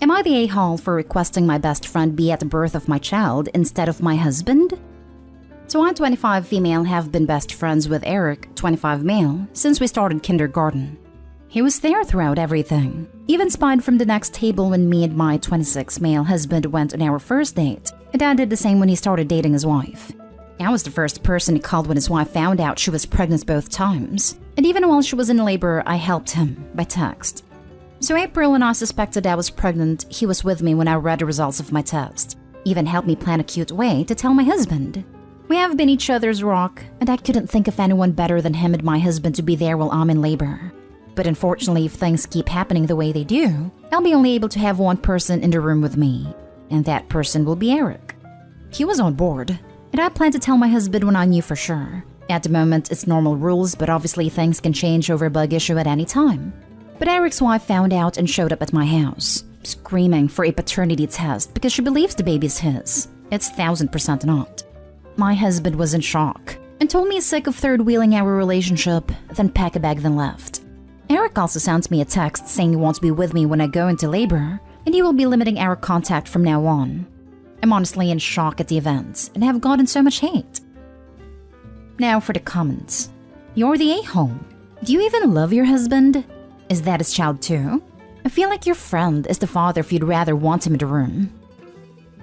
Am I the a-hole for requesting my best friend be at the birth of my child instead of my husband? So I, 25 female, have been best friends with Eric, 25 male, since we started kindergarten. He was there throughout everything, even spied from the next table when me and my 26 male husband went on our first date, and I did the same when he started dating his wife. I was the first person he called when his wife found out she was pregnant both times, and even while she was in labor, I helped him by text. So April and I suspected I was pregnant. He was with me when I read the results of my test, even helped me plan a cute way to tell my husband. We have been each other's rock, and I couldn't think of anyone better than him and my husband to be there while I'm in labor. But unfortunately, if things keep happening the way they do, I'll be only able to have one person in the room with me, and that person will be Eric. He was on board, and I planned to tell my husband when I knew for sure. At the moment, it's normal rules, but obviously things can change over a bug issue at any time. But Eric's wife found out and showed up at my house, screaming for a paternity test because she believes the baby's his. It's 1000% not. My husband was in shock and told me he's sick of third-wheeling our relationship, then packed a bag then left. Eric also sent me a text saying he wants to be with me when I go into labor, and he will be limiting our contact from now on. I'm honestly in shock at the events and have gotten so much hate. Now for the comments. You're the a-hole. Do you even love your husband? Is that his child too? I feel like your friend is the father if you'd rather want him in the room.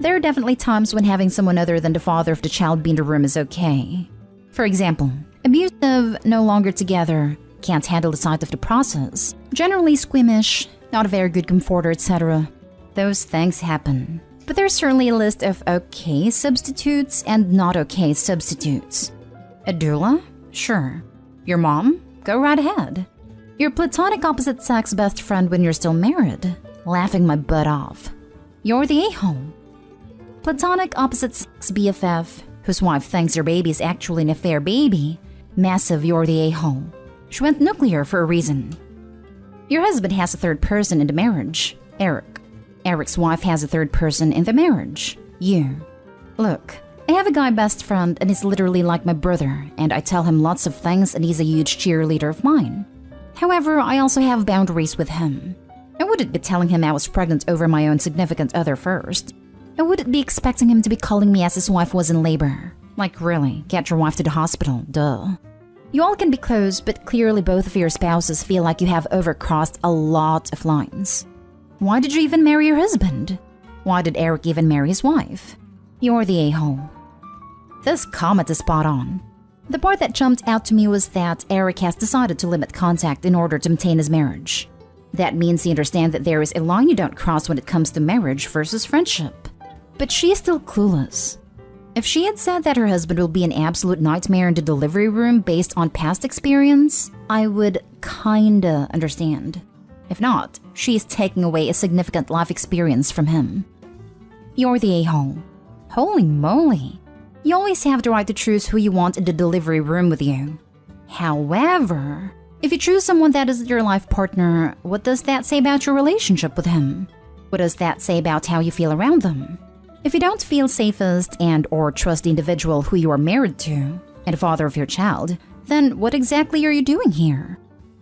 There are definitely times when having someone other than the father of the child be in the room is okay. For example, abusive, no longer together, can't handle the sight of the process, generally squeamish, not a very good comforter, etc. Those things happen. But there's certainly a list of okay substitutes and not okay substitutes. A doula? Sure. Your mom? Go right ahead. Your platonic opposite sex best friend when you're still married? Laughing my butt off. You're the a-hole. Platonic opposite sex BFF, whose wife thinks your baby is actually an affair baby? Massive, you're the a-hole. She went nuclear for a reason. Your husband has a third person in the marriage. Eric. Eric's wife has a third person in the marriage. You. Look, I have a guy best friend and he's literally like my brother, and I tell him lots of things and he's a huge cheerleader of mine. However, I also have boundaries with him. I wouldn't be telling him I was pregnant over my own significant other first. I wouldn't be expecting him to be calling me as his wife was in labor. Like really, get your wife to the hospital, duh. You all can be close, but clearly both of your spouses feel like you have overcrossed a lot of lines. Why did you even marry your husband? Why did Eric even marry his wife? You're the a-hole. This comment is spot on. The part that jumped out to me was that Eric has decided to limit contact in order to maintain his marriage. That means he understands that there is a line you don't cross when it comes to marriage versus friendship. But she is still clueless. If she had said that her husband will be an absolute nightmare in the delivery room based on past experience, I would kinda understand. If not, she is taking away a significant life experience from him. You're the a-hole. Holy moly. You always have the right to choose who you want in the delivery room with you. However, if you choose someone that isn't your life partner, what does that say about your relationship with him? What does that say about how you feel around them? If you don't feel safest and or trust the individual who you are married to, and the father of your child, then what exactly are you doing here?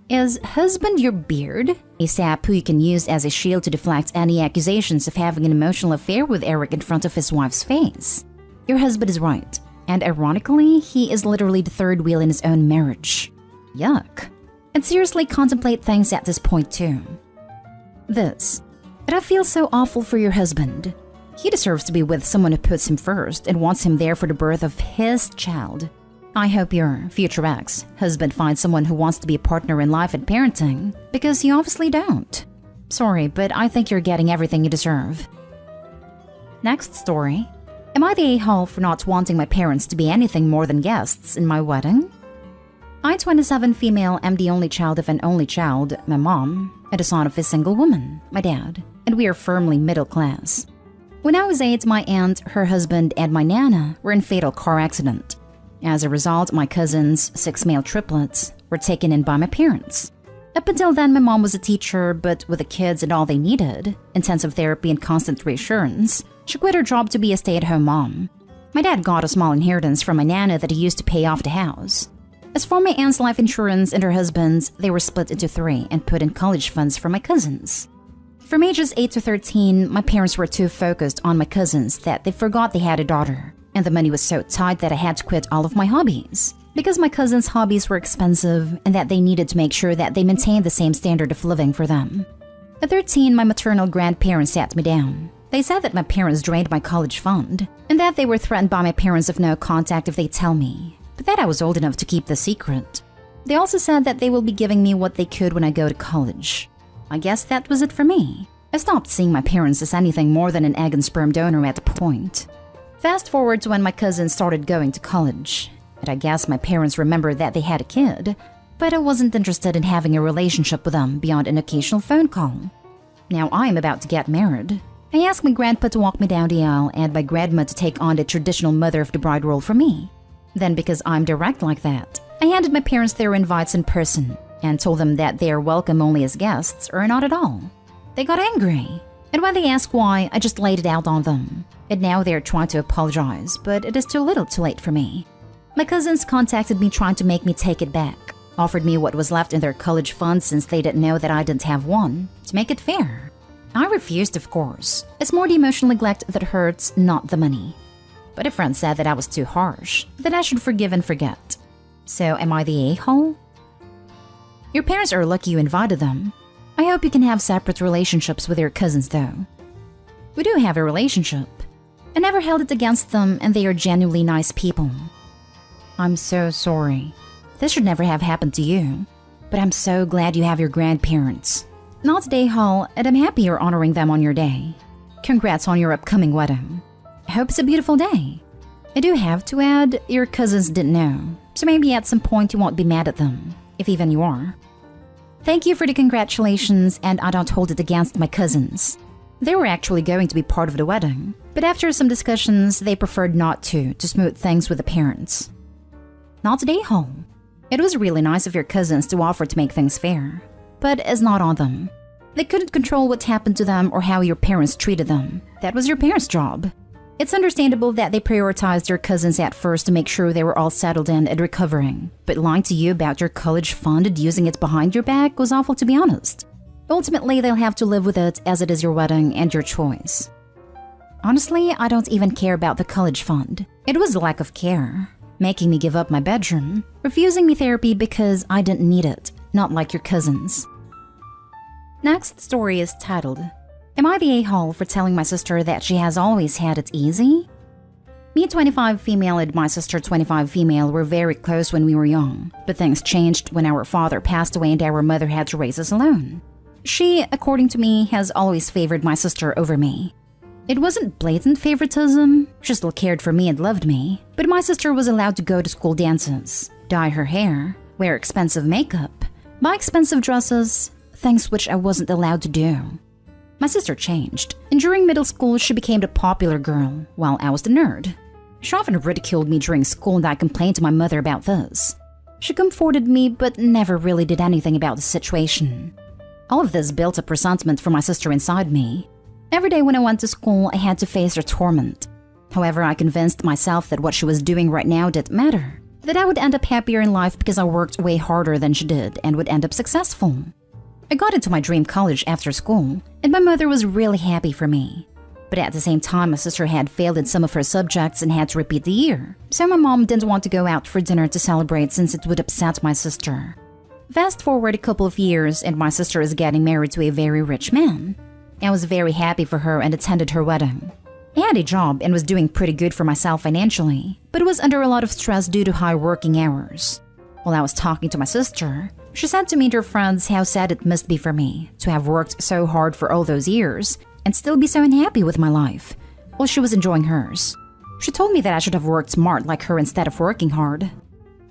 Is husband your beard? A sap who you can use as a shield to deflect any accusations of having an emotional affair with Eric in front of his wife's face? Your husband is right, and ironically, he is literally the third wheel in his own marriage. Yuck. And seriously contemplate things at this point too. But I feel so awful for your husband. He deserves to be with someone who puts him first and wants him there for the birth of his child. I hope your future ex-husband finds someone who wants to be a partner in life and parenting, because you obviously don't. Sorry, but I think you're getting everything you deserve. Next story. Am I the a-hole for not wanting my parents to be anything more than guests in my wedding? I, 27 female, am the only child of an only child, my mom, and the son of a single woman, my dad, and we are firmly middle class. When I was 8, my aunt, her husband, and my nana were in a fatal car accident. As a result, my cousins, 6 male triplets, were taken in by my parents. Up until then, my mom was a teacher, but with the kids and all they needed, intensive therapy and constant reassurance, she quit her job to be a stay-at-home mom. My dad got a small inheritance from my nana that he used to pay off the house. As for my aunt's life insurance and her husband's, they were split into 3 and put in college funds for my cousins. From ages 8 to 13, my parents were too focused on my cousins that they forgot they had a daughter, and the money was so tight that I had to quit all of my hobbies. Because my cousins' hobbies were expensive and that they needed to make sure that they maintained the same standard of living for them. At 13, my maternal grandparents sat me down. They said that my parents drained my college fund, and that they were threatened by my parents of no contact if they tell me, but that I was old enough to keep the secret. They also said that they will be giving me what they could when I go to college. I guess that was it for me. I stopped seeing my parents as anything more than an egg and sperm donor at the point. Fast forward to when my cousins started going to college, and I guess my parents remembered that they had a kid, but I wasn't interested in having a relationship with them beyond an occasional phone call. Now I am about to get married. I asked my grandpa to walk me down the aisle and my grandma to take on the traditional mother of the bride role for me. Then, because I'm direct like that, I handed my parents their invites in person and told them that they are welcome only as guests or not at all. They got angry, and when they asked why, I just laid it out on them. And now they are trying to apologize, but it is too little too late for me. My cousins contacted me trying to make me take it back, offered me what was left in their college fund since they didn't know that I didn't have one, to make it fair. I refused, of course. It's more the emotional neglect that hurts, not the money. But a friend said that I was too harsh, that I should forgive and forget. So am I the a-hole? Your parents are lucky you invited them. I hope you can have separate relationships with your cousins though. We do have a relationship. I never held it against them and they are genuinely nice people. I'm so sorry. This should never have happened to you. But I'm so glad you have your grandparents. Not today, Hall, and I'm happy you're honoring them on your day. Congrats on your upcoming wedding. I hope it's a beautiful day. I do have to add, your cousins didn't know, so maybe at some point you won't be mad at them, if even you are. Thank you for the congratulations, and I don't hold it against my cousins. They were actually going to be part of the wedding, but after some discussions, they preferred not to smooth things with the parents. Not today, Hall. It was really nice of your cousins to offer to make things fair. But it's not on them. They couldn't control what happened to them or how your parents treated them. That was your parents' job. It's understandable that they prioritized your cousins at first to make sure they were all settled in and recovering. But lying to you about your college fund and using it behind your back was awful, to be honest. Ultimately, they'll have to live with it as it is your wedding and your choice. Honestly, I don't even care about the college fund. It was the lack of care. Making me give up my bedroom. Refusing me therapy because I didn't need it. Not like your cousins. Next story is titled, Am I the a-hole for telling my sister that she has always had it easy? Me 25 female and my sister 25 female were very close when we were young, but things changed when our father passed away and our mother had to raise us alone. She, according to me, has always favored my sister over me. It wasn't blatant favoritism, she still cared for me and loved me, but my sister was allowed to go to school dances, dye her hair, wear expensive makeup, buy expensive dresses, things which I wasn't allowed to do. My sister changed, and during middle school she became the popular girl, while I was the nerd. She often ridiculed me during school and I complained to my mother about this. She comforted me but never really did anything about the situation. All of this built up resentment for my sister inside me. Every day when I went to school I had to face her torment. However, I convinced myself that what she was doing right now didn't matter. That I would end up happier in life because I worked way harder than she did and would end up successful. I got into my dream college after school, and my mother was really happy for me. But at the same time, my sister had failed in some of her subjects and had to repeat the year, so my mom didn't want to go out for dinner to celebrate since it would upset my sister. Fast forward a couple of years, and my sister is getting married to a very rich man. I was very happy for her and attended her wedding. I had a job and was doing pretty good for myself financially, but was under a lot of stress due to high working hours. While I was talking to my sister, she said to me and her friends how sad it must be for me to have worked so hard for all those years and still be so unhappy with my life, while she was enjoying hers. She told me that I should have worked smart like her instead of working hard.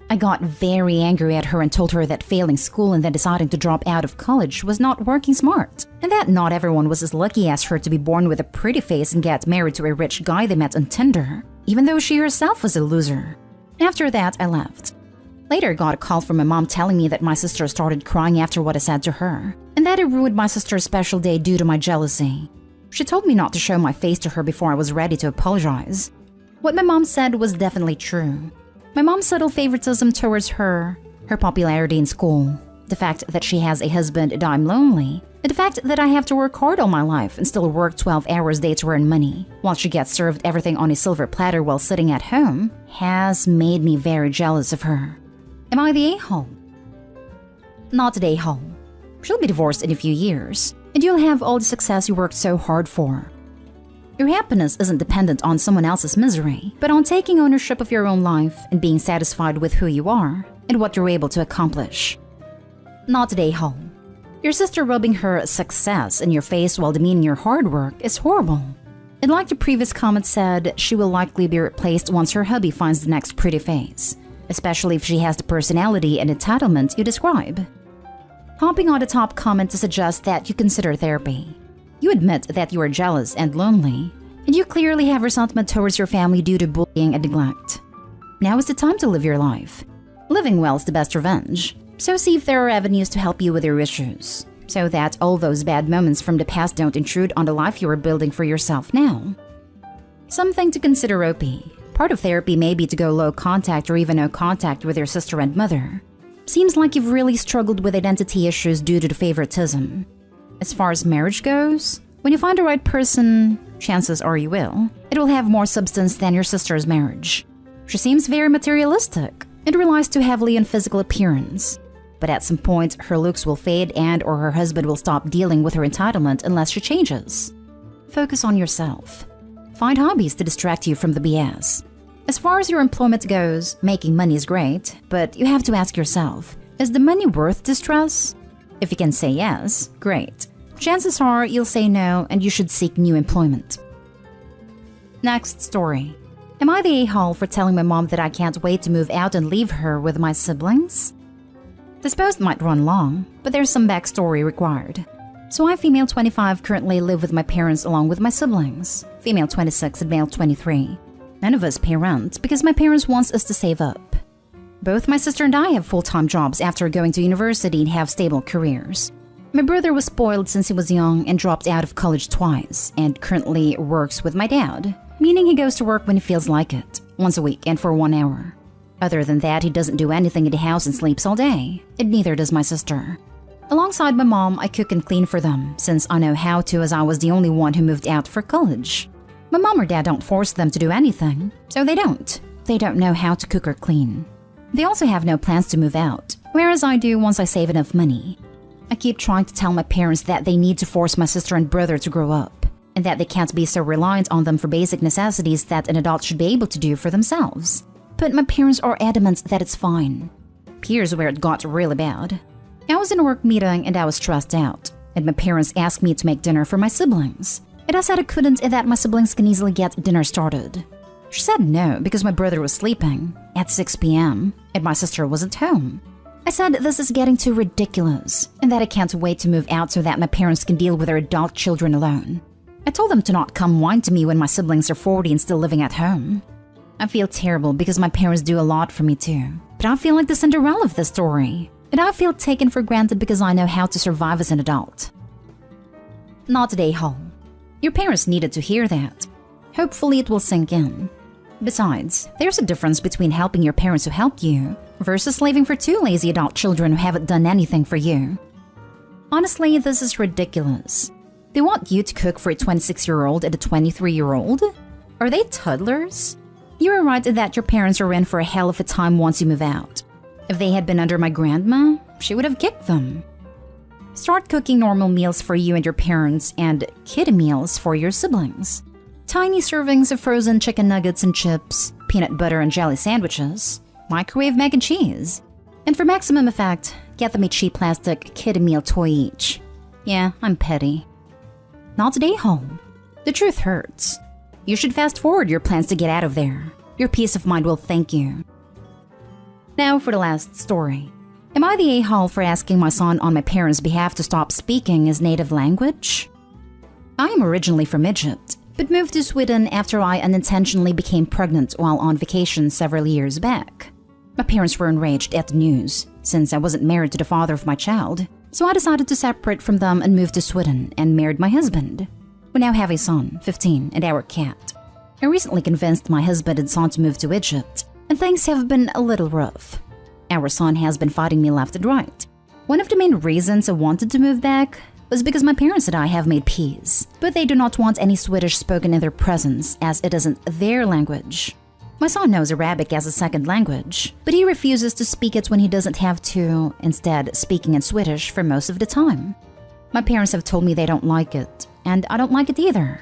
I got very angry at her and told her that failing school and then deciding to drop out of college was not working smart, and that not everyone was as lucky as her to be born with a pretty face and get married to a rich guy they met on Tinder, even though she herself was a loser. After that, I left. Later, I got a call from my mom telling me that my sister started crying after what I said to her, and that it ruined my sister's special day due to my jealousy. She told me not to show my face to her before I was ready to apologize. What my mom said was definitely true. My mom's subtle favoritism towards her popularity in school, the fact that she has a husband and I'm lonely, And the fact that I have to work hard all my life and still work 12 hours a day to earn money, while she gets served everything on a silver platter while sitting at home, has made me very jealous of her. Am I the a-hole? Not the a-hole. She'll be divorced in a few years, and you'll have all the success you worked so hard for. Your happiness isn't dependent on someone else's misery, but on taking ownership of your own life and being satisfied with who you are and what you're able to accomplish. Not the a-hole. Your sister rubbing her success in your face while demeaning your hard work is horrible. And like the previous comment said, she will likely be replaced once her hubby finds the next pretty face, especially if she has the personality and entitlement you describe. Hopping on the top comment to suggest that you consider therapy. You admit that you are jealous and lonely, and you clearly have resentment towards your family due to bullying and neglect. Now is the time to live your life. Living well is the best revenge. So see if there are avenues to help you with your issues, so that all those bad moments from the past don't intrude on the life you are building for yourself now. Something to consider, OP. Part of therapy may be to go low contact or even no contact with your sister and mother. Seems like you've really struggled with identity issues due to the favoritism. As far as marriage goes, when you find the right person, chances are you will, it will have more substance than your sister's marriage. She seems very materialistic and relies too heavily on physical appearance. But at some point, her looks will fade and or her husband will stop dealing with her entitlement unless she changes. Focus on yourself. Find hobbies to distract you from the BS. As far as your employment goes, making money is great, but you have to ask yourself, is the money worth the stress? If you can say yes, great. Chances are you'll say no and you should seek new employment. Next story. Am I the a-hole for telling my mom that I can't wait to move out and leave her with my siblings? This post might run long, but there's some backstory required. So I, female 25, currently live with my parents along with my siblings, female 26 and male 23. None of us pay rent because my parents want us to save up. Both my sister and I have full-time jobs after going to university and have stable careers. My brother was spoiled since he was young and dropped out of college twice and currently works with my dad, meaning he goes to work when he feels like it, once a week and for 1 hour. Other than that, he doesn't do anything in the house and sleeps all day, and neither does my sister. Alongside my mom, I cook and clean for them, since I know how to as I was the only one who moved out for college. My mom or dad don't force them to do anything, so they don't. They don't know how to cook or clean. They also have no plans to move out, whereas I do once I save enough money. I keep trying to tell my parents that they need to force my sister and brother to grow up, and that they can't be so reliant on them for basic necessities that an adult should be able to do for themselves. But my parents are adamant that it's fine. Here's where it got really bad. I was in a work meeting and I was stressed out, and my parents asked me to make dinner for my siblings. And I said I couldn't and that my siblings can easily get dinner started. She said no because my brother was sleeping at 6 p.m. and my sister wasn't home. I said this is getting too ridiculous and that I can't wait to move out so that my parents can deal with their adult children alone. I told them to not come whine to me when my siblings are 40 and still living at home. I feel terrible because my parents do a lot for me too, but I feel like the Cinderella of this story, and I feel taken for granted because I know how to survive as an adult. Not today, Hall. Your parents needed to hear that. Hopefully it will sink in. Besides, there's a difference between helping your parents who helped you versus living for two lazy adult children who haven't done anything for you. Honestly, this is ridiculous. They want you to cook for a 26-year-old and a 23-year-old? Are they toddlers? You are right that your parents are in for a hell of a time once you move out. If they had been under my grandma, she would have kicked them. Start cooking normal meals for you and your parents and kid meals for your siblings. Tiny servings of frozen chicken nuggets and chips, peanut butter and jelly sandwiches, microwave mac and cheese. And for maximum effect, get them a cheap plastic kid meal toy each. Yeah, I'm petty. Not today, home. The truth hurts. You should fast forward your plans to get out of there. Your peace of mind will thank you. Now for the last story. Am I the a-hole for asking my son on my parents' behalf to stop speaking his native language? I am originally from Egypt, but moved to Sweden after I unintentionally became pregnant while on vacation several years back. My parents were enraged at the news, since I wasn't married to the father of my child, so I decided to separate from them and move to Sweden and married my husband. We now have a son, 15, and our cat. I recently convinced my husband and son to move to Egypt, and things have been a little rough. Our son has been fighting me left and right. One of the main reasons I wanted to move back was because my parents and I have made peace, but they do not want any Swedish spoken in their presence as it isn't their language. My son knows Arabic as a second language, but he refuses to speak it when he doesn't have to, instead speaking in Swedish for most of the time. My parents have told me they don't like it, and I don't like it either.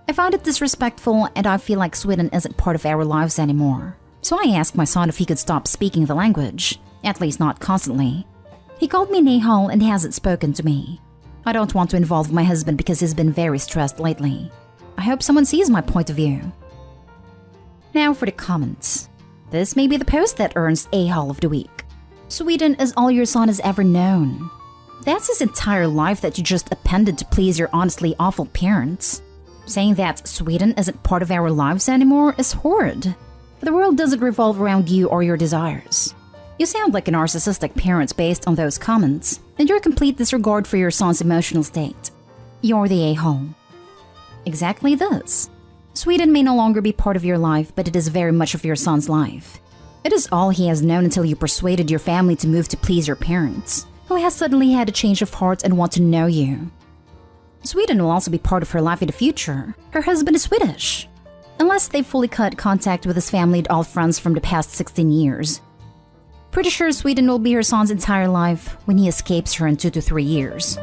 I find it disrespectful and I feel like Sweden isn't part of our lives anymore. So I asked my son if he could stop speaking the language, at least not constantly. He called me Nihal and hasn't spoken to me. I don't want to involve my husband because he's been very stressed lately. I hope someone sees my point of view. Now for the comments. This may be the post that earns A-Haul of the Week. Sweden is all your son has ever known. That's his entire life that you just appended to please your honestly awful parents. Saying that Sweden isn't part of our lives anymore is horrid. The world doesn't revolve around you or your desires. You sound like a narcissistic parent based on those comments, and your complete disregard for your son's emotional state. You're the a-hole. Exactly this. Sweden may no longer be part of your life, but it is very much of your son's life. It is all he has known until you persuaded your family to move to please your parents, who has suddenly had a change of heart and want to know you. Sweden will also be part of her life in the future. Her husband is Swedish. Unless they've fully cut contact with his family and all friends from the past 16 years. Pretty sure Sweden will be her son's entire life when he escapes her in 2 to 3 years.